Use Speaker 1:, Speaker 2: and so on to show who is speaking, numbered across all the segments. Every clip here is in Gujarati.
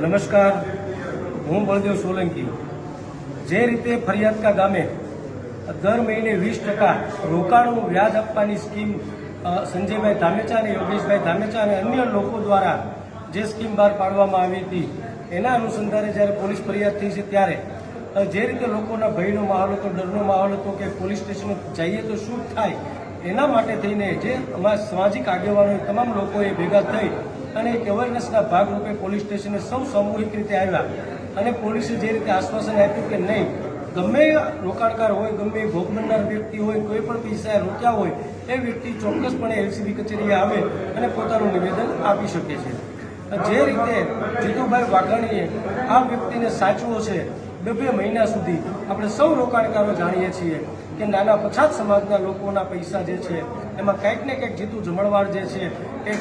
Speaker 1: નમસ્કાર, હું બળદેવ સોલંકી। જે રીતે ફરિયાદકા ગામે દર મહિને 20% રોકાણનું વ્યાજ આપવાની સ્કીમ સંજયભાઈ ધામેચા અને યોગેશભાઈ ધામેચા અને અન્ય લોકો દ્વારા જે સ્કીમ બહાર પાડવામાં આવી હતી, એના અનુસંધાને જ્યારે પોલીસ ફરિયાદ થઈ છે ત્યારે જે રીતે લોકોના ભયનો માહોલ હતો, ડરનો માહોલ હતો કે પોલીસ સ્ટેશને જઈએ તો શું થાય, એના માટે થઈને જે અમારા સામાજિક આગેવાનો તમામ લોકોએ ભેગા થઈ અને એક અવેરનેસના ભાગરૂપે પોલીસ સ્ટેશને સૌ સામૂહિક રીતે આવ્યા અને પોલીસે જે રીતે આશ્વાસન આપ્યું કે નહીં, ગમે રોકાણકાર હોય, ગમે ભોગ બનનાર વ્યક્તિ હોય, કોઈ પણ પૈસા રોક્યા હોય એ વ્યક્તિ ચોક્કસપણે એલસીબી કચેરીએ આવે અને પોતાનું નિવેદન આપી શકે છે। જે રીતે જીતુભાઈ વાઘાણીએ આ વ્યક્તિને સાચવો છે 2 મહિના સુધી, આપણે સૌ રોકાણકારો જાણીએ છીએ કે નાના પછાત સમાજના લોકોના પૈસા જે છે એમાં કંઈક ને કંઈક જીતુ જમણવાર જે છે એ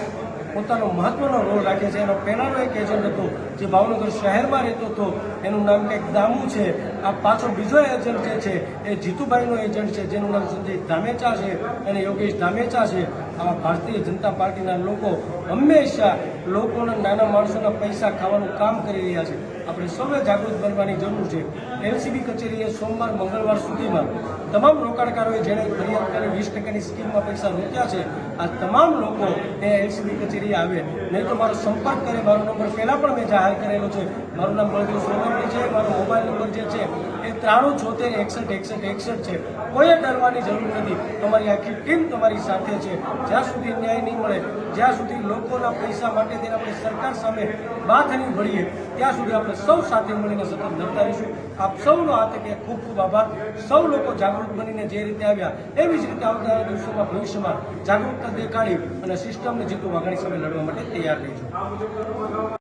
Speaker 1: પોતાનો મહત્વનો રોલ રાખે છે। એનો પહેલાનો એક એજન્ટ હતો જે ભાવનગર શહેરમાં રહેતો હતો, એનું નામ કંઈક દામુ છે। આ પાછો બીજો એજન્ટ જે છે એ જીતુભાઈનો એજન્ટ છે, જેનું નામ સંજય ધામેચા છે અને યોગેશ ધામેચા છે। આવા ભારતીય જનતા પાર્ટીના લોકો હંમેશા લોકોના, નાના માણસોના પૈસા ખાવાનું કામ કરી રહ્યા છે। આપણે સૌએ જાગૃત બનવાની જરૂર છે। એલસીબી કચેરીએ સોમવાર, મંગળવાર સુધીમાં તમામ રોકાણકારોએ જેણે ફરિયાદ કરી 20%ની સ્કીમમાં પૈસા રોક્યા છે, આ તમામ લોકો એ એલસીબી કચેરીએ આવે, નહીં તો મારો સંપર્ક કરે। મારો નંબર પહેલાં પણ મેં જાહેર કરેલો છે। મારું નામ બળદેવ સોલંકી છે। મારો મોબાઈલ નંબર જે છે એ 9376616161 છે। કોઈએ ડરવાની જરૂર નથી। તમારી આખી ટીમ તમારી સાથે છે। જ્યાં સુધી ન્યાય નહીં મળે, જ્યાં સુધી લોકોના પૈસા માટે તેને આપણે સરકાર સામે બાથની ભળીએ, ત્યાં સુધી આપણે સૌ સાથે મળીને સતત લડતા રહીશું। આપ સૌનો આ તકે ખૂબ ખૂબ આભાર। સૌ લોકો જાગૃત બનીને જે રીતે આવ્યા એવી જ રીતે આવનારા દિવસોમાં, ભવિષ્યમાં જાગૃતતા દેખાડી અને સિસ્ટમને જીતુ વાઘાણી સામે લડવા માટે તૈયાર રહીશું।